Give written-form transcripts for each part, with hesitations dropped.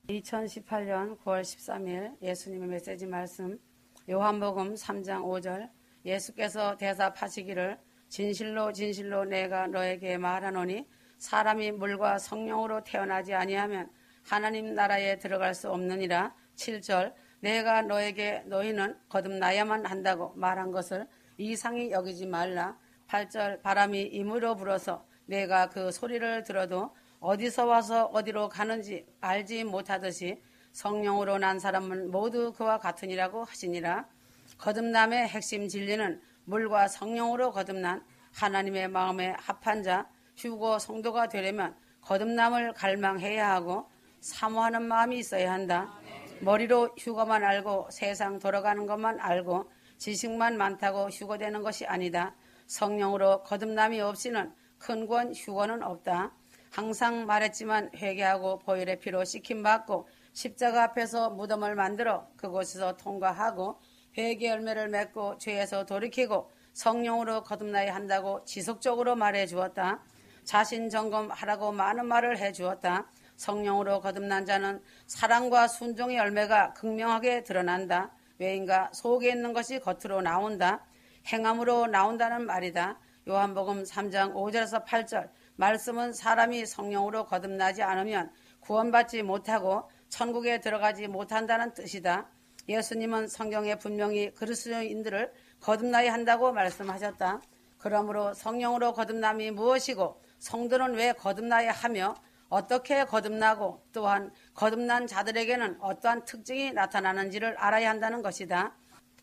2018년 9월 13일 예수님의 메시지 말씀 요한복음 3장 5절 예수께서 대답하시기를 진실로 진실로 내가 너에게 말하노니 사람이 물과 성령으로 태어나지 아니하면 하나님 나라에 들어갈 수 없느니라. 7절 내가 너에게 너희는 거듭나야만 한다고 말한 것을 이상히 여기지 말라. 8절 바람이 임으로 불어서 내가 그 소리를 들어도 어디서 와서 어디로 가는지 알지 못하듯이 성령으로 난 사람은 모두 그와 같으니라고 하시니라. 거듭남의 핵심 진리는 물과 성령으로 거듭난 하나님의 마음에 합한 자 휴거 성도가 되려면 거듭남을 갈망해야 하고 사모하는 마음이 있어야 한다. 머리로 휴거만 알고 세상 돌아가는 것만 알고 지식만 많다고 휴거되는 것이 아니다. 성령으로 거듭남이 없이는 큰 권 휴거는 없다. 항상 말했지만 회개하고 보혈의 피로 씻김받고 십자가 앞에서 무덤을 만들어 그곳에서 통과하고 회개 열매를 맺고 죄에서 돌이키고 성령으로 거듭나야 한다고 지속적으로 말해 주었다. 자신 점검하라고 많은 말을 해 주었다. 성령으로 거듭난 자는 사랑과 순종의 열매가 극명하게 드러난다. 왜인가 속에 있는 것이 겉으로 나온다. 행함으로 나온다는 말이다. 요한복음 3장 5절에서 8절 말씀은 사람이 성령으로 거듭나지 않으면 구원받지 못하고 천국에 들어가지 못한다는 뜻이다. 예수님은 성경에 분명히 그리스도인들을 거듭나야 한다고 말씀하셨다. 그러므로 성령으로 거듭남이 무엇이고 성도는 왜 거듭나야 하며 어떻게 거듭나고 또한 거듭난 자들에게는 어떠한 특징이 나타나는지를 알아야 한다는 것이다.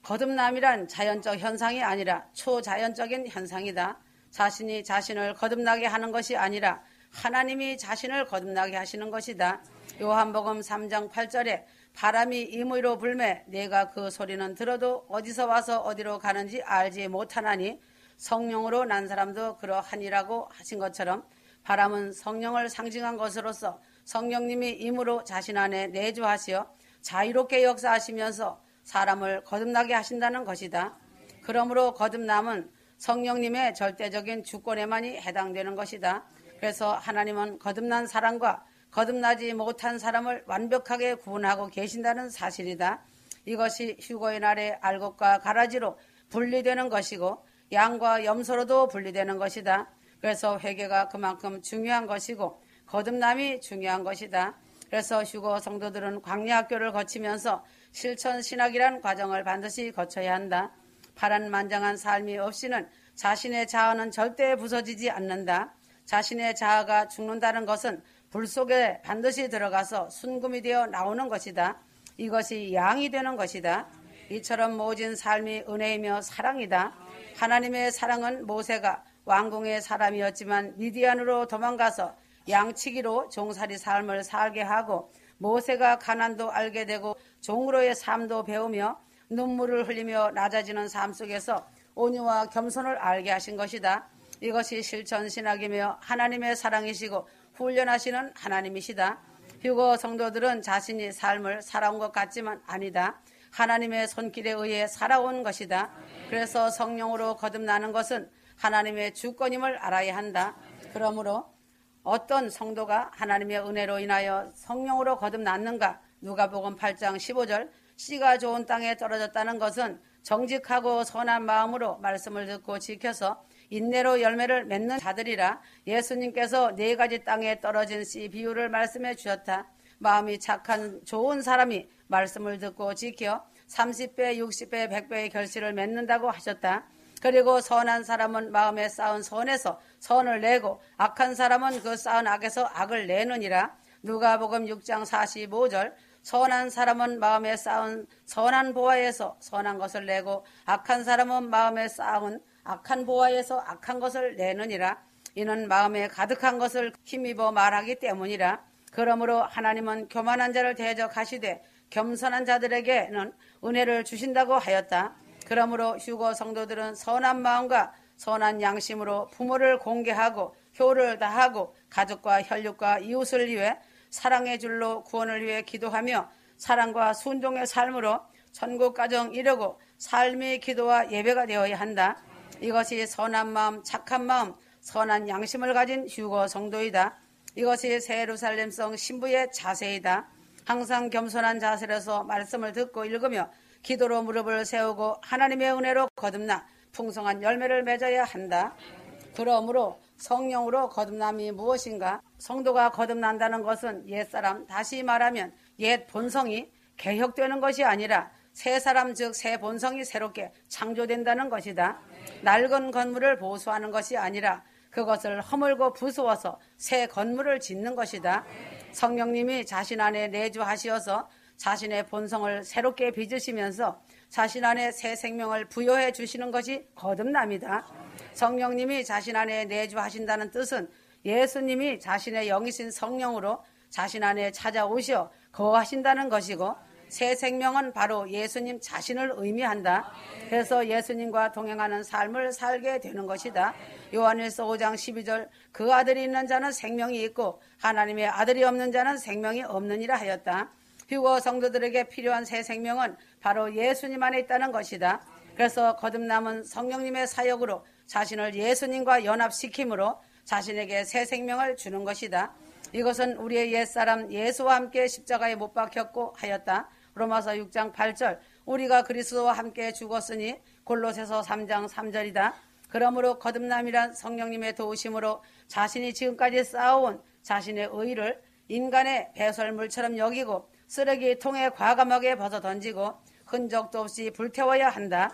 거듭남이란 자연적 현상이 아니라 초자연적인 현상이다. 자신이 자신을 거듭나게 하는 것이 아니라 하나님이 자신을 거듭나게 하시는 것이다. 요한복음 3장 8절에 바람이 임의로 불매 내가 그 소리는 들어도 어디서 와서 어디로 가는지 알지 못하나니 성령으로 난 사람도 그러하니라고 하신 것처럼 바람은 성령을 상징한 것으로서 성령님이 임으로 자신 안에 내주하시어 자유롭게 역사하시면서 사람을 거듭나게 하신다는 것이다. 그러므로 거듭남은 성령님의 절대적인 주권에만이 해당되는 것이다. 그래서 하나님은 거듭난 사람과 거듭나지 못한 사람을 완벽하게 구분하고 계신다는 사실이다. 이것이 휴거의 날에 알곡과 가라지로 분리되는 것이고 양과 염소로도 분리되는 것이다. 그래서 회개가 그만큼 중요한 것이고 거듭남이 중요한 것이다. 그래서 휴거 성도들은 광야학교를 거치면서 실천 신학이란 과정을 반드시 거쳐야 한다. 파란만장한 삶이 없이는 자신의 자아는 절대 부서지지 않는다. 자신의 자아가 죽는다는 것은 불 속에 반드시 들어가서 순금이 되어 나오는 것이다. 이것이 양이 되는 것이다. 이처럼 모진 삶이 은혜이며 사랑이다. 하나님의 사랑은 모세가 왕궁의 사람이었지만 미디안으로 도망가서 양치기로 종살이 삶을 살게 하고 모세가 가난도 알게 되고 종으로의 삶도 배우며 눈물을 흘리며 낮아지는 삶 속에서 온유와 겸손을 알게 하신 것이다. 이것이 실천 신학이며 하나님의 사랑이시고 훈련하시는 하나님이시다. 휴거 성도들은 자신이 삶을 살아온 것 같지만 아니다. 하나님의 손길에 의해 살아온 것이다. 그래서 성령으로 거듭나는 것은 하나님의 주권임을 알아야 한다. 그러므로 어떤 성도가 하나님의 은혜로 인하여 성령으로 거듭났는가? 누가복음 8장 15절 씨가 좋은 땅에 떨어졌다는 것은 정직하고 선한 마음으로 말씀을 듣고 지켜서 인내로 열매를 맺는 자들이라. 예수님께서 4가지 땅에 떨어진 씨 비유를 말씀해 주셨다. 마음이 착한 좋은 사람이 말씀을 듣고 지켜 30배, 60배, 100배의 결실을 맺는다고 하셨다. 그리고 선한 사람은 마음에 쌓은 선에서 선을 내고 악한 사람은 그 쌓은 악에서 악을 내느니라. 누가복음 6장 45절 선한 사람은 마음에 쌓은 선한 보화에서 선한 것을 내고 악한 사람은 마음에 쌓은 악한 보화에서 악한 것을 내느니라. 이는 마음에 가득한 것을 힘입어 말하기 때문이라. 그러므로 하나님은 교만한 자를 대적하시되 겸손한 자들에게는 은혜를 주신다고 하였다. 그러므로 휴거 성도들은 선한 마음과 선한 양심으로 부모를 공개하고 효를 다하고 가족과 혈육과 이웃을 위해 사랑의 줄로 구원을 위해 기도하며 사랑과 순종의 삶으로 천국 가정 이루고 삶의 기도와 예배가 되어야 한다. 이것이 선한 마음, 착한 마음, 선한 양심을 가진 휴거 성도이다. 이것이 새 예루살렘성 신부의 자세이다. 항상 겸손한 자세로서 말씀을 듣고 읽으며 기도로 무릎을 세우고 하나님의 은혜로 거듭나 풍성한 열매를 맺어야 한다. 그러므로 성령으로 거듭남이 무엇인가? 성도가 거듭난다는 것은 옛사람, 다시 말하면 옛 본성이 개혁되는 것이 아니라 새 사람, 즉 새 본성이 새롭게 창조된다는 것이다. 낡은 건물을 보수하는 것이 아니라 그것을 허물고 부수어서 새 건물을 짓는 것이다. 성령님이 자신 안에 내주하시어서 자신의 본성을 새롭게 빚으시면서 자신 안에 새 생명을 부여해 주시는 것이 거듭남이다. 성령님이 자신 안에 내주하신다는 뜻은 예수님이 자신의 영이신 성령으로 자신 안에 찾아오시어 거하신다는 것이고, 새 생명은 바로 예수님 자신을 의미한다. 그래서 예수님과 동행하는 삶을 살게 되는 것이다. 요한일서 5장 12절 그 아들이 있는 자는 생명이 있고 하나님의 아들이 없는 자는 생명이 없느니라 하였다. 휴거 성도들에게 필요한 새 생명은 바로 예수님 안에 있다는 것이다. 그래서 거듭남은 성령님의 사역으로 자신을 예수님과 연합시킴으로 자신에게 새 생명을 주는 것이다. 이것은 우리의 옛사람 예수와 함께 십자가에 못 박혔고 하였다. 로마서 6장 8절 우리가 그리스도와 함께 죽었으니 골로새서 3장 3절이다. 그러므로 거듭남이란 성령님의 도우심으로 자신이 지금까지 쌓아온 자신의 의를 인간의 배설물처럼 여기고 쓰레기통에 과감하게 벗어던지고 흔적도 없이 불태워야 한다.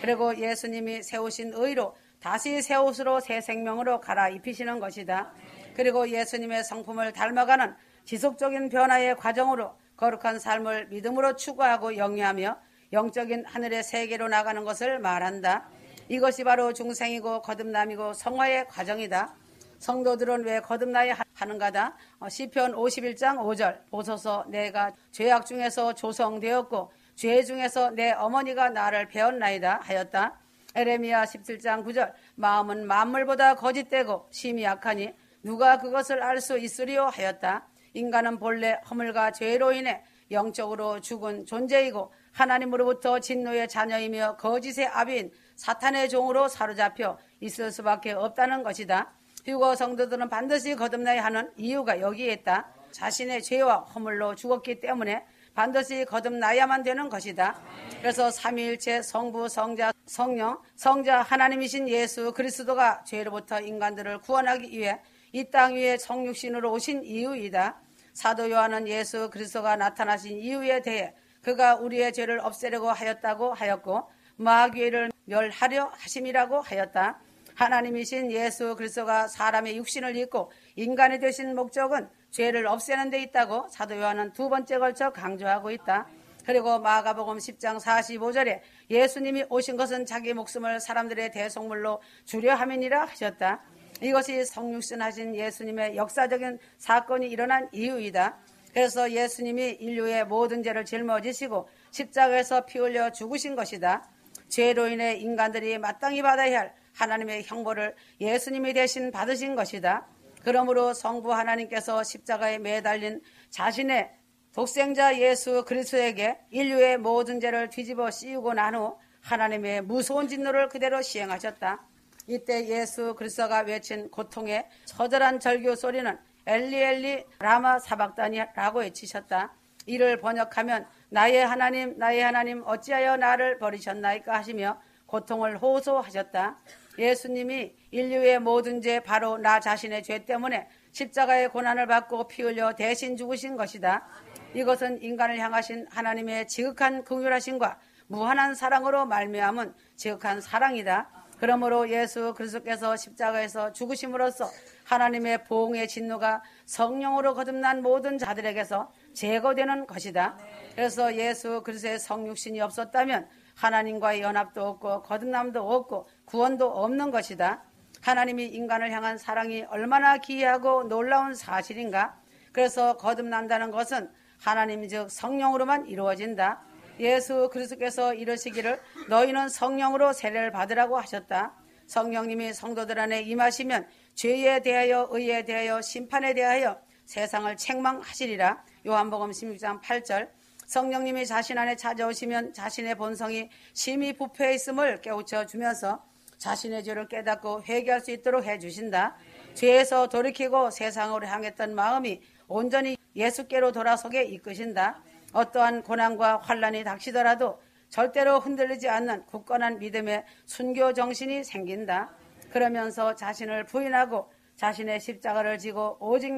그리고 예수님이 세우신 의로 다시 새 옷으로 새 생명으로 갈아입히시는 것이다. 그리고 예수님의 성품을 닮아가는 지속적인 변화의 과정으로 거룩한 삶을 믿음으로 추구하고 영위하며 영적인 하늘의 세계로 나가는 것을 말한다. 이것이 바로 중생이고 거듭남이고 성화의 과정이다. 성도들은 왜 거듭나야 하는가다. 시편 51장 5절 보소서 내가 죄악 중에서 조성되었고 죄 중에서 내 어머니가 나를 배웠나이다 하였다. 에레미야 17장 9절 마음은 만물보다 거짓되고 심히 약하니 누가 그것을 알 수 있으리요 하였다. 인간은 본래 허물과 죄로 인해 영적으로 죽은 존재이고 하나님으로부터 진노의 자녀이며 거짓의 아비인 사탄의 종으로 사로잡혀 있을 수밖에 없다는 것이다. 휴거 성도들은 반드시 거듭나야 하는 이유가 여기에 있다. 자신의 죄와 허물로 죽었기 때문에 반드시 거듭나야만 되는 것이다. 그래서 삼위일체 성부, 성자, 성령, 성자 하나님이신 예수 그리스도가 죄로부터 인간들을 구원하기 위해 이 땅 위에 성육신으로 오신 이유이다. 사도 요한은 예수 그리스도가 나타나신 이유에 대해 그가 우리의 죄를 없애려고 하였다고 하였고 마귀를 멸하려 하심이라고 하였다. 하나님이신 예수 그리스도가 사람의 육신을 입고 인간이 되신 목적은 죄를 없애는 데 있다고 사도 요한은 두 번째 걸쳐 강조하고 있다. 그리고 마가복음 10장 45절에 예수님이 오신 것은 자기 목숨을 사람들의 대속물로 주려 함이니라 하셨다. 이것이 성육신하신 예수님의 역사적인 사건이 일어난 이유이다. 그래서 예수님이 인류의 모든 죄를 짊어지시고 십자가에서 피 흘려 죽으신 것이다. 죄로 인해 인간들이 마땅히 받아야 할 하나님의 형벌을 예수님이 대신 받으신 것이다. 그러므로 성부 하나님께서 십자가에 매달린 자신의 독생자 예수 그리스도에게 인류의 모든 죄를 뒤집어 씌우고 난 후 하나님의 무서운 진노를 그대로 시행하셨다. 이때 예수 그리스도가 외친 고통의 처절한 절규 소리는 엘리 엘리 라마 사박다니라고 외치셨다. 이를 번역하면 나의 하나님 어찌하여 나를 버리셨나이까 하시며 고통을 호소하셨다. 예수님이 인류의 모든 죄 바로 나 자신의 죄 때문에 십자가의 고난을 받고 피 흘려 대신 죽으신 것이다. 이것은 인간을 향하신 하나님의 지극한 긍휼하심과 무한한 사랑으로 말미암은 지극한 사랑이다. 그러므로 예수 그리스도께서 십자가에서 죽으심으로써 하나님의 보응의 진노가 성령으로 거듭난 모든 자들에게서 제거되는 것이다. 그래서 예수 그리스도의 성육신이 없었다면 하나님과의 연합도 없고 거듭남도 없고 구원도 없는 것이다. 하나님이 인간을 향한 사랑이 얼마나 기이하고 놀라운 사실인가. 그래서 거듭난다는 것은 하나님 즉 성령으로만 이루어진다. 예수 그리스도께서 이르시기를 너희는 성령으로 세례를 받으라고 하셨다. 성령님이 성도들 안에 임하시면 죄에 대하여 의에 대하여 심판에 대하여 세상을 책망하시리라. 요한복음 16장 8절 성령님이 자신 안에 찾아오시면 자신의 본성이 심히 부패해 있음을 깨우쳐 주면서 자신의 죄를 깨닫고 회개할 수 있도록 해주신다. 죄에서 돌이키고 세상으로 향했던 마음이 온전히 예수께로 돌아서게 이끄신다. 어떠한 고난과 환난이 닥치더라도 절대로 흔들리지 않는 굳건한 믿음의 순교 정신이 생긴다. 그러면서 자신을 부인하고 자신의 십자가를 지고 오직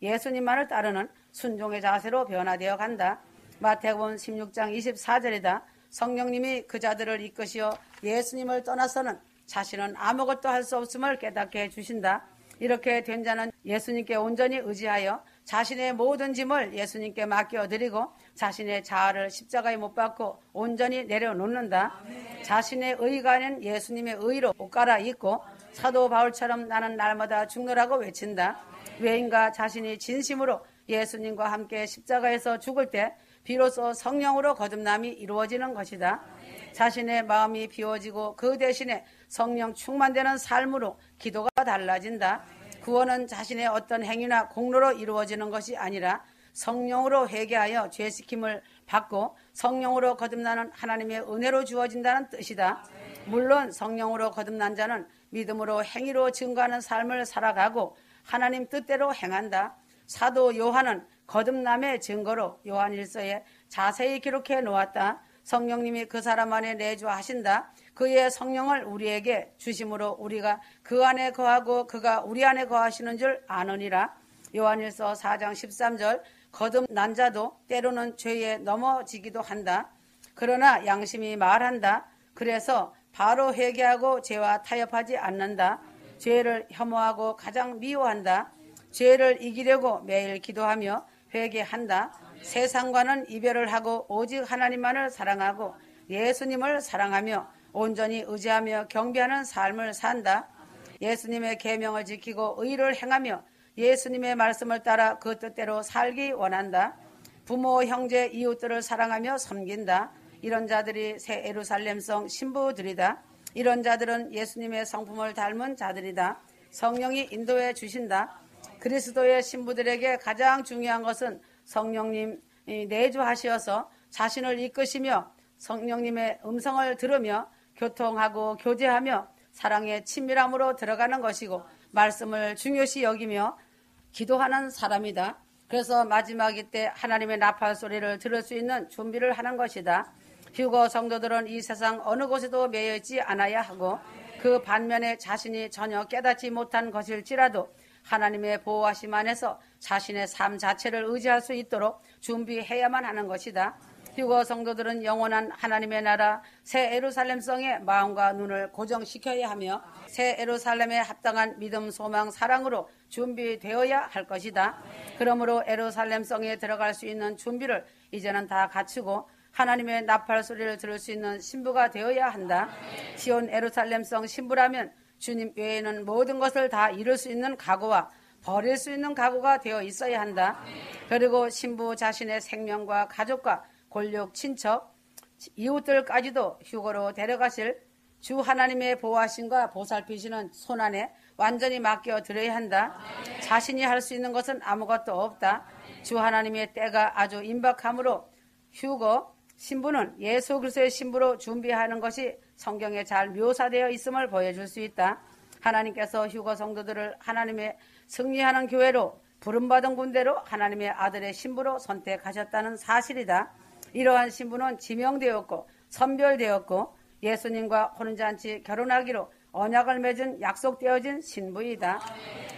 예수님만을 따르는 순종의 자세로 변화되어 간다. 마태복음 16장 24절이다. 성령님이 그 자들을 이끄시어 예수님을 떠나서는 자신은 아무것도 할 수 없음을 깨닫게 해주신다. 이렇게 된 자는 예수님께 온전히 의지하여 자신의 모든 짐을 예수님께 맡겨드리고 자신의 자아를 십자가에 못 박고 온전히 내려놓는다. 자신의 의가 아닌 예수님의 의로 옷 갈아입고 사도 바울처럼 나는 날마다 죽노라고 외친다. 왜인가 자신이 진심으로 예수님과 함께 십자가에서 죽을 때 비로소 성령으로 거듭남이 이루어지는 것이다. 자신의 마음이 비워지고 그 대신에 성령 충만되는 삶으로 기도가 달라진다. 구원은 자신의 어떤 행위나 공로로 이루어지는 것이 아니라 성령으로 회개하여 죄시킴을 받고 성령으로 거듭나는 하나님의 은혜로 주어진다는 뜻이다. 물론 성령으로 거듭난 자는 믿음으로 행위로 증거하는 삶을 살아가고 하나님 뜻대로 행한다. 사도 요한은 거듭남의 증거로 요한일서에 자세히 기록해 놓았다. 성령님이 그 사람 안에 내주하신다. 그의 성령을 우리에게 주심으로 우리가 그 안에 거하고 그가 우리 안에 거하시는 줄 아느니라. 요한일서 4장 13절. 거듭난 자도 때로는 죄에 넘어지기도 한다. 그러나 양심이 말한다. 그래서 바로 회개하고 죄와 타협하지 않는다. 죄를 혐오하고 가장 미워한다. 죄를 이기려고 매일 기도하며 회개한다. 세상과는 이별을 하고 오직 하나님만을 사랑하고 예수님을 사랑하며 온전히 의지하며 경배하는 삶을 산다. 예수님의 계명을 지키고 의를 행하며 예수님의 말씀을 따라 그 뜻대로 살기 원한다. 부모, 형제, 이웃들을 사랑하며 섬긴다. 이런 자들이 새 예루살렘성 신부들이다. 이런 자들은 예수님의 성품을 닮은 자들이다. 성령이 인도해 주신다. 그리스도의 신부들에게 가장 중요한 것은 성령님 내주하시어서 자신을 이끄시며 성령님의 음성을 들으며 교통하고 교제하며 사랑의 친밀함으로 들어가는 것이고 말씀을 중요시 여기며 기도하는 사람이다. 그래서 마지막일 때 하나님의 나팔 소리를 들을 수 있는 준비를 하는 것이다. 휴거 성도들은 이 세상 어느 곳에도 매여 있지 않아야 하고 그 반면에 자신이 전혀 깨닫지 못한 것일지라도 하나님의 보호하심 안에서 자신의 삶 자체를 의지할 수 있도록 준비해야만 하는 것이다. 휴거 성도들은 영원한 하나님의 나라 새 예루살렘성의 마음과 눈을 고정시켜야 하며 새 예루살렘에 합당한 믿음, 소망, 사랑으로 준비되어야 할 것이다. 그러므로 예루살렘성에 들어갈 수 있는 준비를 이제는 다 갖추고 하나님의 나팔 소리를 들을 수 있는 신부가 되어야 한다. 시온 예루살렘성 신부라면 주님 외에는 모든 것을 다 이룰 수 있는 각오와 버릴 수 있는 각오가 되어 있어야 한다. 그리고 신부 자신의 생명과 가족과 권력, 친척, 이웃들까지도 휴거로 데려가실 주 하나님의 보호하심과 보살피시는 손안에 완전히 맡겨드려야 한다. 자신이 할 수 있는 것은 아무것도 없다. 주 하나님의 때가 아주 임박함으로 휴거 신부는 예수 그리스도의 신부로 준비하는 것이 성경에 잘 묘사되어 있음을 보여줄 수 있다. 하나님께서 휴거 성도들을 하나님의 승리하는 교회로 부름받은 군대로 하나님의 아들의 신부로 선택하셨다는 사실이다. 이러한 신부는 지명되었고 선별되었고 예수님과 혼인잔치 결혼하기로 언약을 맺은 약속되어진 신부이다.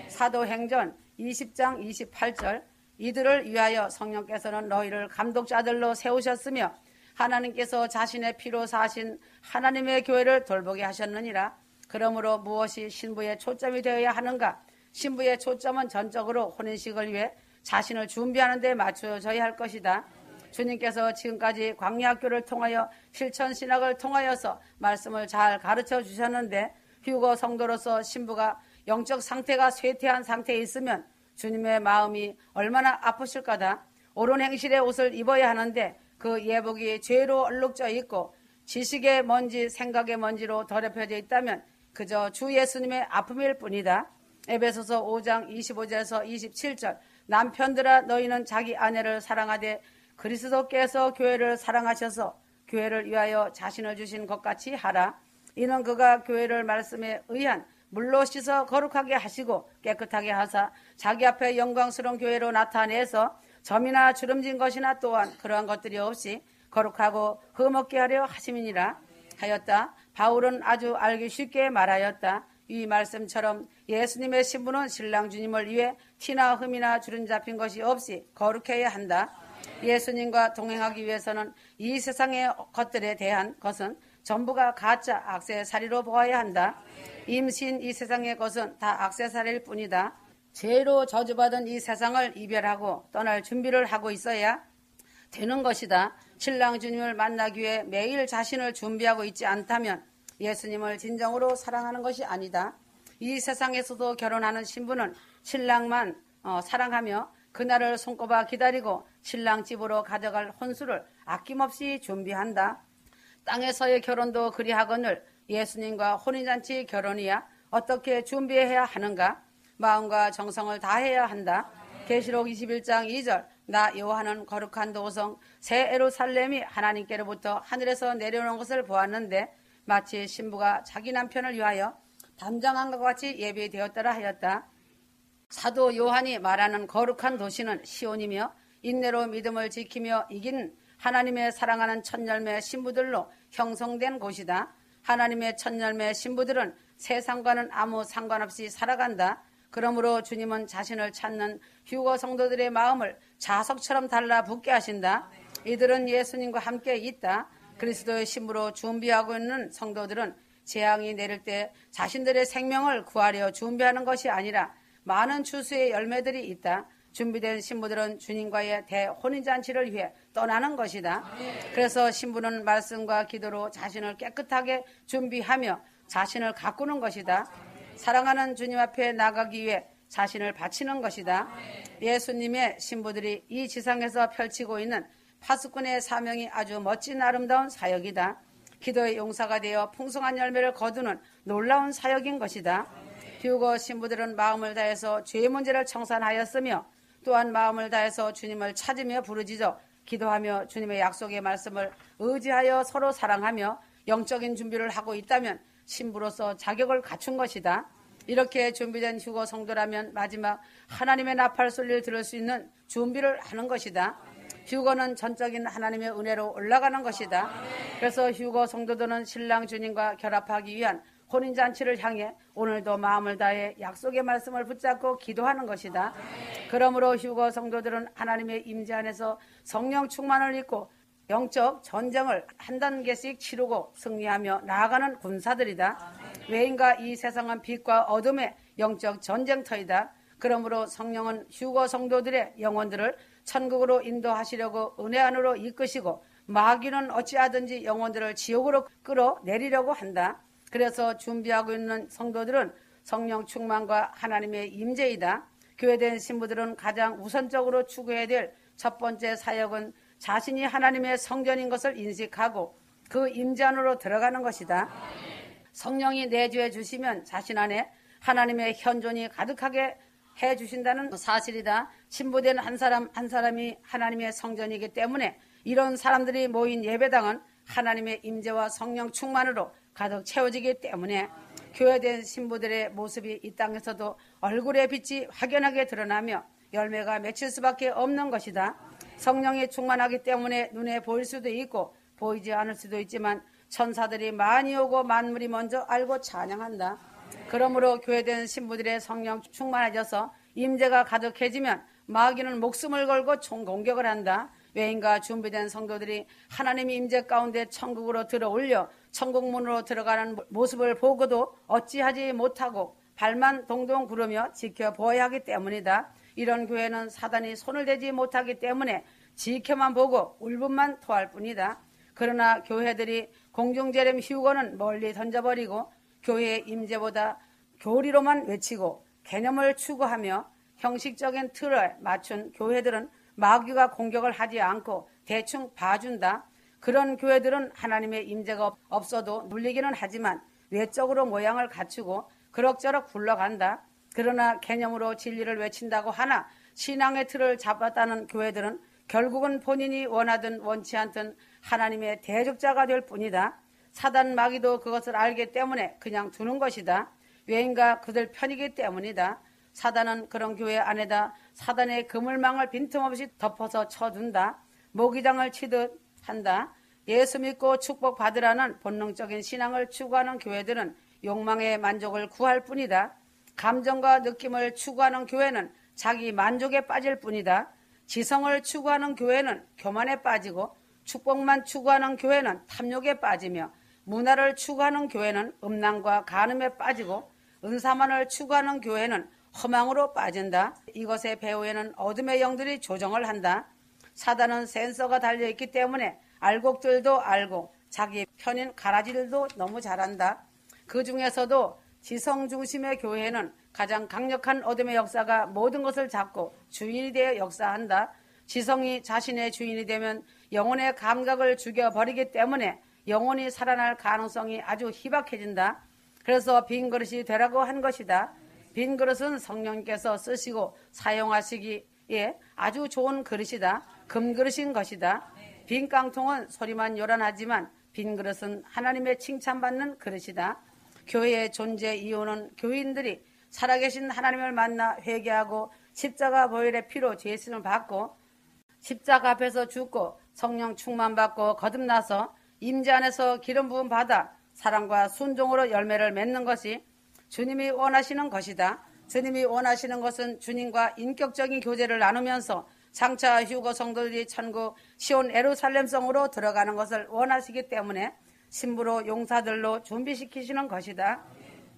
사도행전 20장 28절. 이들을 위하여 성령께서는 너희를 감독자들로 세우셨으며 하나님께서 자신의 피로 사신 하나님의 교회를 돌보게 하셨느니라. 그러므로 무엇이 신부의 초점이 되어야 하는가? 신부의 초점은 전적으로 혼인식을 위해 자신을 준비하는 데 맞춰져야 할 것이다. 주님께서 지금까지 광야학교를 통하여 실천신학을 통하여서 말씀을 잘 가르쳐 주셨는데 휴거 성도로서 신부가 영적 상태가 쇠퇴한 상태에 있으면 주님의 마음이 얼마나 아프실 거다. 옳은 행실의 옷을 입어야 하는데 그 예복이 죄로 얼룩져 있고 지식의 먼지, 생각의 먼지로 더럽혀져 있다면 그저 주 예수님의 아픔일 뿐이다. 에베소서 5장 25절에서 27절. 남편들아 너희는 자기 아내를 사랑하되 그리스도께서 교회를 사랑하셔서 교회를 위하여 자신을 주신 것 같이 하라. 이는 그가 교회를 말씀에 의한 물로 씻어 거룩하게 하시고 깨끗하게 하사 자기 앞에 영광스러운 교회로 나타내서 점이나 주름진 것이나 또한 그러한 것들이 없이 거룩하고 흠없게 하려 하심이니라 하였다. 바울은 아주 알기 쉽게 말하였다. 이 말씀처럼 예수님의 신부는 신랑 주님을 위해 티나 흠이나 주름 잡힌 것이 없이 거룩해야 한다. 예수님과 동행하기 위해서는 이 세상의 것들에 대한 것은 전부가 가짜 액세서리로 보아야 한다. 임신 이 세상의 것은 다 액세서리일 뿐이다. 죄로 저주받은 이 세상을 이별하고 떠날 준비를 하고 있어야 되는 것이다. 신랑 주님을 만나기 위해 매일 자신을 준비하고 있지 않다면 예수님을 진정으로 사랑하는 것이 아니다. 이 세상에서도 결혼하는 신부는 신랑만 사랑하며 그날을 손꼽아 기다리고 신랑 집으로 가져갈 혼수를 아낌없이 준비한다. 땅에서의 결혼도 그리하거늘 예수님과 혼인잔치 결혼이야 어떻게 준비해야 하는가? 마음과 정성을 다해야 한다. 계시록 21장 2절 나 요한은 거룩한 도성 새 예루살렘이 하나님께로부터 하늘에서 내려오는 것을 보았는데 마치 신부가 자기 남편을 위하여 담장한 것 같이 예비되었더라 하였다. 사도 요한이 말하는 거룩한 도시는 시온이며 인내로 믿음을 지키며 이긴 하나님의 사랑하는 첫열매 신부들로 형성된 곳이다. 하나님의 첫열매 신부들은 세상과는 아무 상관없이 살아간다. 그러므로 주님은 자신을 찾는 휴거 성도들의 마음을 자석처럼 달라붙게 하신다. 이들은 예수님과 함께 있다. 그리스도의 신부로 준비하고 있는 성도들은 재앙이 내릴 때 자신들의 생명을 구하려 준비하는 것이 아니라 많은 추수의 열매들이 있다. 준비된 신부들은 주님과의 대혼인잔치를 위해 떠나는 것이다. 그래서 신부는 말씀과 기도로 자신을 깨끗하게 준비하며 자신을 가꾸는 것이다. 사랑하는 주님 앞에 나가기 위해 자신을 바치는 것이다. 예수님의 신부들이 이 지상에서 펼치고 있는 파수꾼의 사명이 아주 멋진 아름다운 사역이다. 기도의 용사가 되어 풍성한 열매를 거두는 놀라운 사역인 것이다. 휴거 신부들은 마음을 다해서 죄의 문제를 청산하였으며 또한 마음을 다해서 주님을 찾으며 부르짖어 기도하며 주님의 약속의 말씀을 의지하여 서로 사랑하며 영적인 준비를 하고 있다면 신부로서 자격을 갖춘 것이다. 이렇게 준비된 휴거 성도라면 마지막 하나님의 나팔 소리를 들을 수 있는 준비를 하는 것이다. 휴거는 전적인 하나님의 은혜로 올라가는 것이다. 그래서 휴거 성도들은 신랑 주님과 결합하기 위한 혼인잔치를 향해 오늘도 마음을 다해 약속의 말씀을 붙잡고 기도하는 것이다. 그러므로 휴거 성도들은 하나님의 임재 안에서 성령 충만을 입고 영적 전쟁을 한 단계씩 치르고 승리하며 나아가는 군사들이다. 외인과 이 세상은 빛과 어둠의 영적 전쟁터이다. 그러므로 성령은 휴거 성도들의 영혼들을 천국으로 인도하시려고 은혜 안으로 이끄시고 마귀는 어찌하든지 영혼들을 지옥으로 끌어내리려고 한다. 그래서 준비하고 있는 성도들은 성령 충만과 하나님의 임재이다. 교회된 신부들은 가장 우선적으로 추구해야 될 첫 번째 사역은 자신이 하나님의 성전인 것을 인식하고 그 임재 안으로 들어가는 것이다. 성령이 내주해 주시면 자신 안에 하나님의 현존이 가득하게 해주신다는 사실이다. 신부된 한 사람 한 사람이 하나님의 성전이기 때문에 이런 사람들이 모인 예배당은 하나님의 임재와 성령 충만으로 가득 채워지기 때문에 교회된 신부들의 모습이 이 땅에서도 얼굴의 빛이 확연하게 드러나며 열매가 맺힐 수밖에 없는 것이다. 성령이 충만하기 때문에 눈에 보일 수도 있고 보이지 않을 수도 있지만 천사들이 많이 오고 만물이 먼저 알고 찬양한다. 그러므로 교회된 신부들의 성령 충만해져서 임재가 가득해지면 마귀는 목숨을 걸고 총공격을 한다. 외인과 준비된 성도들이 하나님의 임재 가운데 천국으로 들어올려 천국문으로 들어가는 모습을 보고도 어찌하지 못하고 발만 동동 구르며 지켜보아야 하기 때문이다. 이런 교회는 사단이 손을 대지 못하기 때문에 지켜만 보고 울분만 토할 뿐이다. 그러나 교회들이 공중재림 휴거는 멀리 던져버리고 교회의 임재보다 교리로만 외치고 개념을 추구하며 형식적인 틀에 맞춘 교회들은 마귀가 공격을 하지 않고 대충 봐준다. 그런 교회들은 하나님의 임재가 없어도 눌리기는 하지만 외적으로 모양을 갖추고 그럭저럭 굴러간다. 그러나 개념으로 진리를 외친다고 하나 신앙의 틀을 잡았다는 교회들은 결국은 본인이 원하든 원치 않든 하나님의 대적자가 될 뿐이다. 사단 마귀도 그것을 알기 때문에 그냥 두는 것이다. 외인과 그들 편이기 때문이다. 사단은 그런 교회 안에다 사단의 그물망을 빈틈없이 덮어서 쳐둔다. 모기장을 치듯 한다. 예수 믿고 축복받으라는 본능적인 신앙을 추구하는 교회들은 욕망의 만족을 구할 뿐이다. 감정과 느낌을 추구하는 교회는 자기 만족에 빠질 뿐이다. 지성을 추구하는 교회는 교만에 빠지고 축복만 추구하는 교회는 탐욕에 빠지며 문화를 추구하는 교회는 음란과 간음에 빠지고 은사만을 추구하는 교회는 허망으로 빠진다. 이것의 배후에는 어둠의 영들이 조정을 한다. 사단은 센서가 달려있기 때문에 알곡들도 알고 자기 편인 가라지들도 너무 잘한다. 그 중에서도 지성 중심의 교회는 가장 강력한 어둠의 역사가 모든 것을 잡고 주인이 되어 역사한다. 지성이 자신의 주인이 되면 영혼의 감각을 죽여버리기 때문에 영혼이 살아날 가능성이 아주 희박해진다. 그래서 빈 그릇이 되라고 한 것이다. 빈 그릇은 성령께서 쓰시고 사용하시기에 아주 좋은 그릇이다. 금그릇인 것이다. 빈 깡통은 소리만 요란하지만 빈 그릇은 하나님의 칭찬받는 그릇이다. 교회의 존재 이유는 교인들이 살아계신 하나님을 만나 회개하고 십자가 보혈의 피로 죄심을 받고 십자가 앞에서 죽고 성령 충만받고 거듭나서 임재 안에서 기름 부음 받아 사랑과 순종으로 열매를 맺는 것이 주님이 원하시는 것이다. 주님이 원하시는 것은 주님과 인격적인 교제를 나누면서 장차 휴거 성도들이 천국 시온 예루살렘성으로 들어가는 것을 원하시기 때문에 신부로 용사들로 준비시키시는 것이다.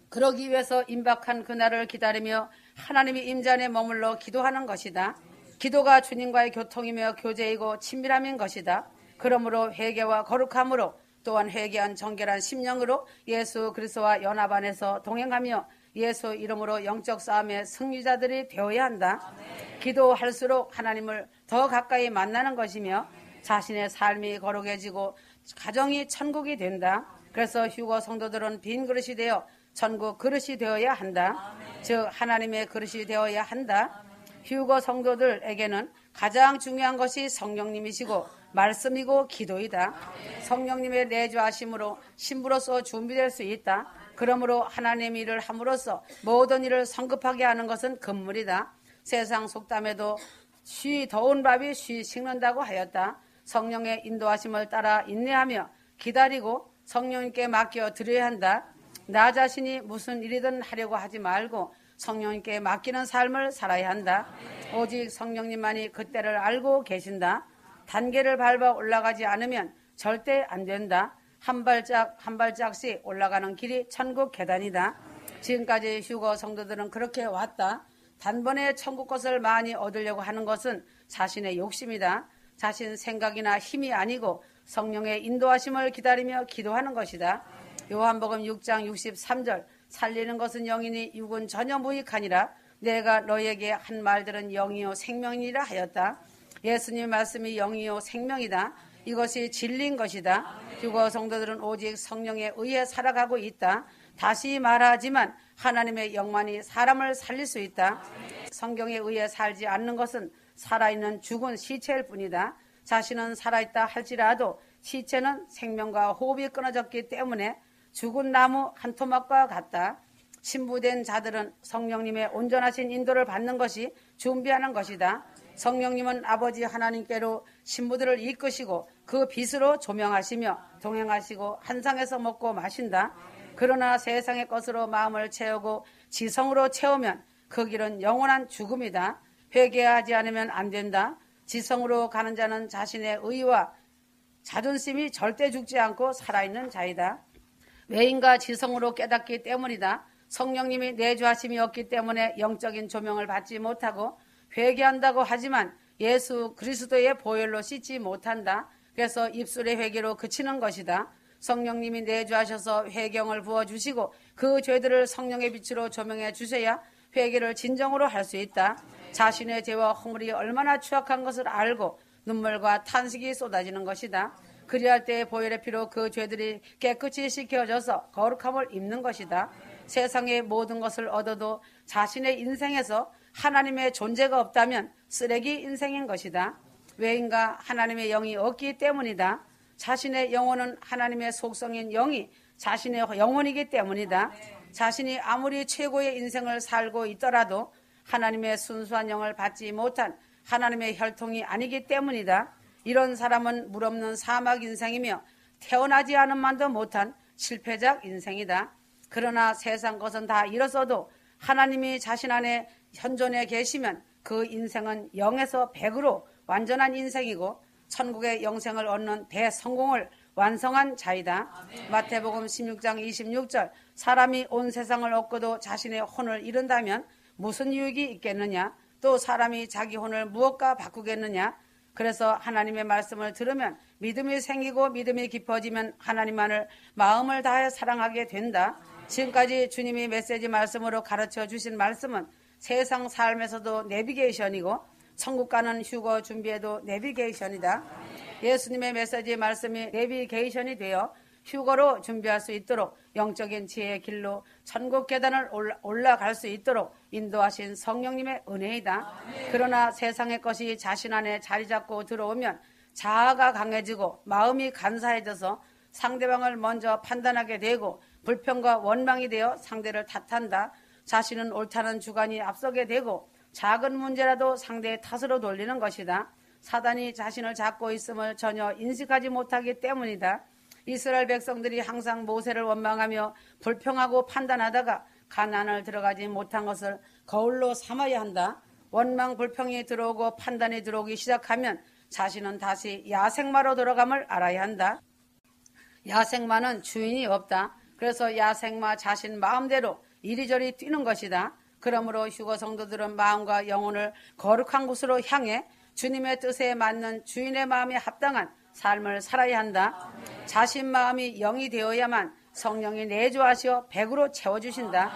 그러기 위해서 임박한 그날을 기다리며 하나님이 임재 안에 머물러 기도하는 것이다. 기도가 주님과의 교통이며 교제이고 친밀함인 것이다. 그러므로 회개와 거룩함으로 또한 회개한 정결한 심령으로 예수 그리스도와 연합 안에서 동행하며 예수 이름으로 영적 싸움의 승리자들이 되어야 한다. 기도할수록 하나님을 더 가까이 만나는 것이며 자신의 삶이 거룩해지고 가정이 천국이 된다. 그래서 휴거 성도들은 빈 그릇이 되어 천국 그릇이 되어야 한다. 즉 하나님의 그릇이 되어야 한다. 휴거 성도들에게는 가장 중요한 것이 성령님이시고 말씀이고 기도이다. 성령님의 내주하심으로 신부로서 준비될 수 있다. 그러므로 하나님의 일을 함으로써 모든 일을 성급하게 하는 것은 금물이다. 세상 속담에도 쉬 더운 밥이 쉬 식는다고 하였다. 성령의 인도하심을 따라 인내하며 기다리고 성령님께 맡겨 드려야 한다. 나 자신이 무슨 일이든 하려고 하지 말고 성령님께 맡기는 삶을 살아야 한다. 오직 성령님만이 그때를 알고 계신다. 단계를 밟아 올라가지 않으면 절대 안 된다. 한 발짝 한 발짝씩 올라가는 길이 천국 계단이다. 지금까지 휴거 성도들은 그렇게 왔다. 단번에 천국 것을 많이 얻으려고 하는 것은 자신의 욕심이다. 자신 생각이나 힘이 아니고 성령의 인도하심을 기다리며 기도하는 것이다. 요한복음 6장 63절 살리는 것은 영이니 육은 전혀 무익하니라. 내가 너에게 한 말들은 영이요 생명이라 하였다. 예수님 말씀이 영이요 생명이다. 이것이 진리인 것이다. 휴거 성도들은 오직 성령에 의해 살아가고 있다. 다시 말하지만 하나님의 영만이 사람을 살릴 수 있다. 성경에 의해 살지 않는 것은 살아있는 죽은 시체일 뿐이다. 자신은 살아있다 할지라도 시체는 생명과 호흡이 끊어졌기 때문에 죽은 나무 한 토막과 같다. 신부된 자들은 성령님의 온전하신 인도를 받는 것이 준비하는 것이다. 성령님은 아버지 하나님께로 신부들을 이끄시고 그 빛으로 조명하시며 동행하시고 한상에서 먹고 마신다. 그러나 세상의 것으로 마음을 채우고 지성으로 채우면 그 길은 영원한 죽음이다. 회개하지 않으면 안 된다. 지성으로 가는 자는 자신의 의와 자존심이 절대 죽지 않고 살아있는 자이다. 외인과 지성으로 깨닫기 때문이다. 성령님이 내주하심이 없기 때문에 영적인 조명을 받지 못하고 회개한다고 하지만 예수 그리스도의 보혈로 씻지 못한다. 그래서 입술의 회개로 그치는 것이다. 성령님이 내주하셔서 회경을 부어주시고 그 죄들을 성령의 빛으로 조명해 주셔야 회개를 진정으로 할 수 있다. 자신의 죄와 허물이 얼마나 추악한 것을 알고 눈물과 탄식이 쏟아지는 것이다. 그리할 때의 보혈의 피로 그 죄들이 깨끗이 씻겨져서 거룩함을 입는 것이다. 세상의 모든 것을 얻어도 자신의 인생에서 하나님의 존재가 없다면 쓰레기 인생인 것이다. 외인과 하나님의 영이 없기 때문이다. 자신의 영혼은 하나님의 속성인 영이 자신의 영혼이기 때문이다. 자신이 아무리 최고의 인생을 살고 있더라도 하나님의 순수한 영을 받지 못한 하나님의 혈통이 아니기 때문이다. 이런 사람은 물 없는 사막 인생이며 태어나지 않음만도 못한 실패작 인생이다. 그러나 세상 것은 다 잃었어도 하나님이 자신 안에 현존해 계시면 그 인생은 0에서 100으로 완전한 인생이고 천국의 영생을 얻는 대성공을 완성한 자이다. 마태복음 16장 26절 사람이 온 세상을 얻고도 자신의 혼을 잃은다면 무슨 유익이 있겠느냐? 또 사람이 자기 혼을 무엇과 바꾸겠느냐? 그래서 하나님의 말씀을 들으면 믿음이 생기고 믿음이 깊어지면 하나님만을 마음을 다해 사랑하게 된다. 지금까지 주님이 메시지 말씀으로 가르쳐 주신 말씀은 세상 삶에서도 내비게이션이고 천국 가는 휴거 준비에도 내비게이션이다. 예수님의 메시지 말씀이 내비게이션이 되어 휴거로 준비할 수 있도록 영적인 지혜의 길로 천국 계단을 올라갈 수 있도록 인도하신 성령님의 은혜이다. 그러나 세상의 것이 자신 안에 자리 잡고 들어오면 자아가 강해지고 마음이 간사해져서 상대방을 먼저 판단하게 되고 불평과 원망이 되어 상대를 탓한다. 자신은 옳다는 주관이 앞서게 되고 작은 문제라도 상대의 탓으로 돌리는 것이다. 사단이 자신을 잡고 있음을 전혀 인식하지 못하기 때문이다. 이스라엘 백성들이 항상 모세를 원망하며 불평하고 판단하다가 가나안을 들어가지 못한 것을 거울로 삼아야 한다. 원망 불평이 들어오고 판단이 들어오기 시작하면 자신은 다시 야생마로 돌아감을 알아야 한다. 야생마는 주인이 없다. 그래서 야생마 자신 마음대로 이리저리 뛰는 것이다. 그러므로 휴거 성도들은 마음과 영혼을 거룩한 곳으로 향해 주님의 뜻에 맞는 주인의 마음에 합당한 삶을 살아야 한다. 자신 마음이 영이 되어야만 성령이 내주하시어 100으로 채워주신다.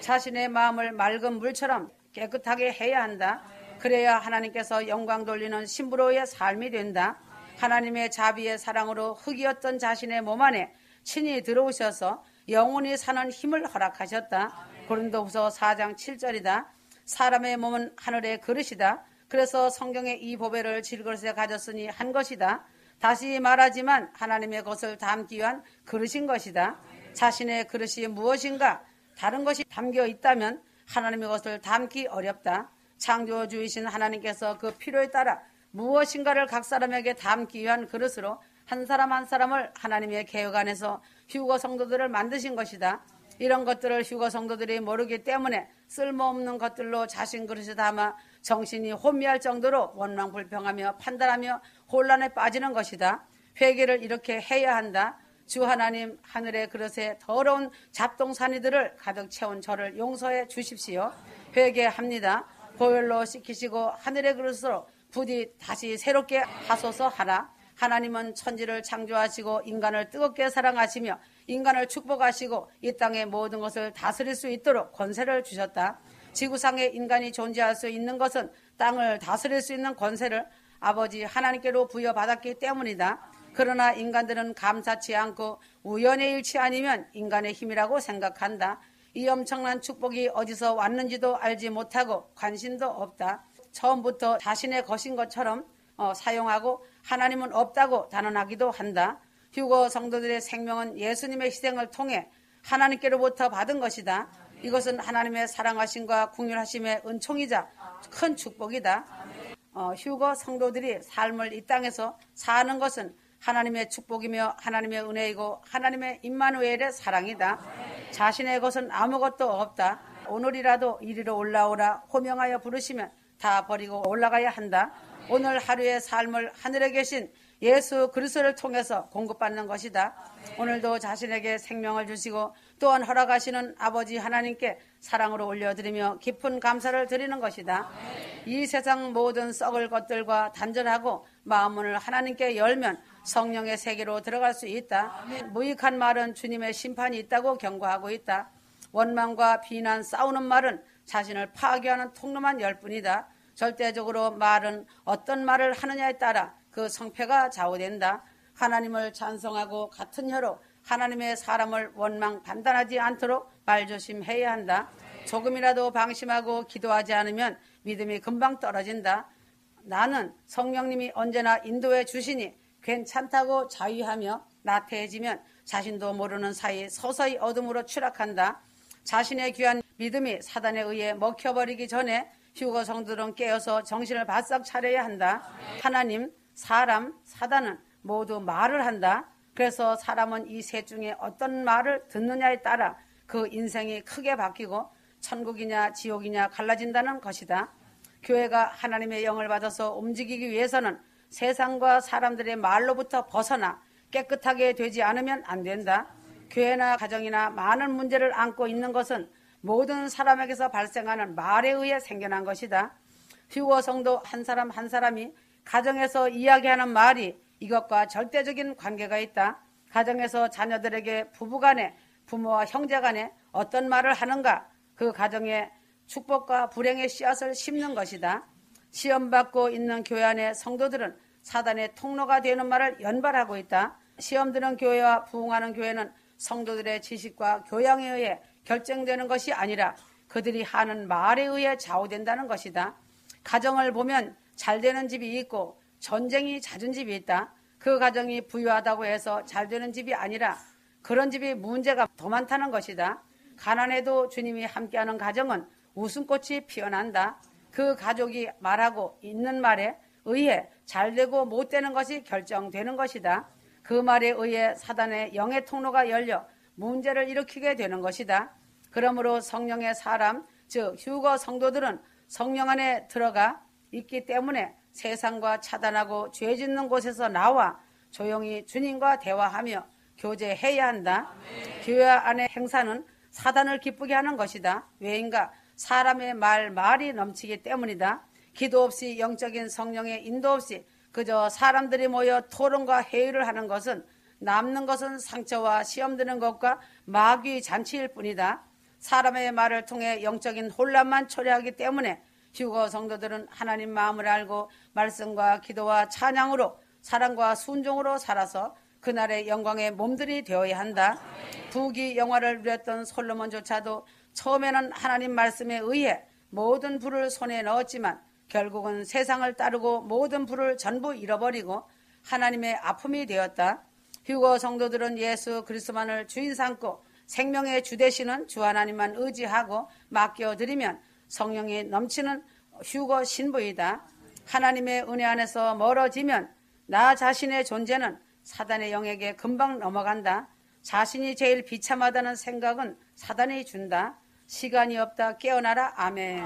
자신의 마음을 맑은 물처럼 깨끗하게 해야 한다. 그래야 하나님께서 영광 돌리는 신부로의 삶이 된다. 하나님의 자비의 사랑으로 흙이었던 자신의 몸 안에 친히 들어오셔서 영원히 사는 힘을 허락하셨다. 고린도후서 4장 7절이다. 사람의 몸은 하늘의 그릇이다. 그래서 성경의 이 보배를 질그릇에 가졌으니 한 것이다. 다시 말하지만 하나님의 것을 담기 위한 그릇인 것이다. 자신의 그릇이 무엇인가 다른 것이 담겨 있다면 하나님의 것을 담기 어렵다. 창조주이신 하나님께서 그 필요에 따라 무엇인가를 각 사람에게 담기 위한 그릇으로 한 사람 한 사람을 하나님의 계획 안에서 휴거 성도들을 만드신 것이다. 이런 것들을 휴거 성도들이 모르기 때문에 쓸모없는 것들로 자신 그릇에 담아 정신이 혼미할 정도로 원망 불평하며 판단하며 혼란에 빠지는 것이다. 회개를 이렇게 해야 한다. 주 하나님, 하늘의 그릇에 더러운 잡동사니들을 가득 채운 저를 용서해 주십시오. 회개합니다. 보혈로 씻기시고 하늘의 그릇으로 부디 다시 새롭게 하소서 하라. 하나님은 천지를 창조하시고 인간을 뜨겁게 사랑하시며 인간을 축복하시고 이 땅의 모든 것을 다스릴 수 있도록 권세를 주셨다. 지구상에 인간이 존재할 수 있는 것은 땅을 다스릴 수 있는 권세를 아버지 하나님께로 부여받았기 때문이다. 그러나 인간들은 감사치 않고 우연의 일치 아니면 인간의 힘이라고 생각한다. 이 엄청난 축복이 어디서 왔는지도 알지 못하고 관심도 없다. 처음부터 자신의 것인 것처럼 사용하고 하나님은 없다고 단언하기도 한다. 휴거 성도들의 생명은 예수님의 희생을 통해 하나님께로부터 받은 것이다. 이것은 하나님의 사랑하심과 긍휼하심의 은총이자 큰 축복이다. 휴거 성도들이 삶을 이 땅에서 사는 것은 하나님의 축복이며 하나님의 은혜이고 하나님의 임마누엘의 사랑이다. 자신의 것은 아무것도 없다. 오늘이라도 이리로 올라오라 호명하여 부르시면 다 버리고 올라가야 한다. 오늘 하루의 삶을 하늘에 계신 예수 그리스도를 통해서 공급받는 것이다. 오늘도 자신에게 생명을 주시고 또한 허락하시는 아버지 하나님께 사랑으로 올려드리며 깊은 감사를 드리는 것이다. 이 세상 모든 썩을 것들과 단절하고 마음문을 하나님께 열면 성령의 세계로 들어갈 수 있다. 무익한 말은 주님의 심판이 있다고 경고하고 있다. 원망과 비난, 싸우는 말은 자신을 파괴하는 통로만 열 뿐이다. 절대적으로 말은 어떤 말을 하느냐에 따라 그 성패가 좌우된다. 하나님을 찬송하고 같은 혀로 하나님의 사람을 원망 판단하지 않도록 말조심해야 한다. 조금이라도 방심하고 기도하지 않으면 믿음이 금방 떨어진다. 나는 성령님이 언제나 인도해 주시니 괜찮다고 자위하며 나태해지면 자신도 모르는 사이 서서히 어둠으로 추락한다. 자신의 귀한 믿음이 사단에 의해 먹혀버리기 전에 휴거 성도들은 깨어서 정신을 바싹 차려야 한다. 하나님, 사람, 사단은 모두 말을 한다. 그래서 사람은 이 셋 중에 어떤 말을 듣느냐에 따라 그 인생이 크게 바뀌고 천국이냐 지옥이냐 갈라진다는 것이다. 교회가 하나님의 영을 받아서 움직이기 위해서는 세상과 사람들의 말로부터 벗어나 깨끗하게 되지 않으면 안 된다. 교회나 가정이나 많은 문제를 안고 있는 것은 모든 사람에게서 발생하는 말에 의해 생겨난 것이다. 휴거 성도 한 사람 한 사람이 가정에서 이야기하는 말이 이것과 절대적인 관계가 있다. 가정에서 자녀들에게 부부간에 부모와 형제간에 어떤 말을 하는가, 그 가정에 축복과 불행의 씨앗을 심는 것이다. 시험받고 있는 교회 안의 성도들은 사단의 통로가 되는 말을 연발하고 있다. 시험 드는 교회와 부흥하는 교회는 성도들의 지식과 교양에 의해 결정되는 것이 아니라 그들이 하는 말에 의해 좌우된다는 것이다. 가정을 보면 잘 되는 집이 있고 전쟁이 잦은 집이 있다. 그 가정이 부유하다고 해서 잘 되는 집이 아니라 그런 집이 문제가 더 많다는 것이다. 가난해도 주님이 함께하는 가정은 웃음꽃이 피어난다. 그 가족이 말하고 있는 말에 의해 잘 되고 못 되는 것이 결정되는 것이다. 그 말에 의해 사단의 영의 통로가 열려 문제를 일으키게 되는 것이다. 그러므로 성령의 사람, 즉 휴거 성도들은 성령 안에 들어가 있기 때문에 세상과 차단하고 죄 짓는 곳에서 나와 조용히 주님과 대화하며 교제해야 한다. 교회 안의 행사는 사단을 기쁘게 하는 것이다. 왜인가? 사람의 말이 넘치기 때문이다. 기도 없이 영적인 성령의 인도 없이 그저 사람들이 모여 토론과 회의를 하는 것은 남는 것은 상처와 시험 드는 것과 마귀 잔치일 뿐이다. 사람의 말을 통해 영적인 혼란만 초래하기 때문에 휴거 성도들은 하나님 마음을 알고 말씀과 기도와 찬양으로 사랑과 순종으로 살아서 그날의 영광의 몸들이 되어야 한다. 부귀 영화를 누렸던 솔로몬조차도 처음에는 하나님 말씀에 의해 모든 부를 손에 넣었지만 결국은 세상을 따르고 모든 부를 전부 잃어버리고 하나님의 아픔이 되었다. 휴거 성도들은 예수 그리스도만을 주인 삼고 생명의 주 되시는 주 하나님만 의지하고 맡겨드리면 성령이 넘치는 휴거 신부이다. 하나님의 은혜 안에서 멀어지면 나 자신의 존재는 사단의 영에게 금방 넘어간다. 자신이 제일 비참하다는 생각은 사단이 준다. 시간이 없다. 깨어나라. 아멘.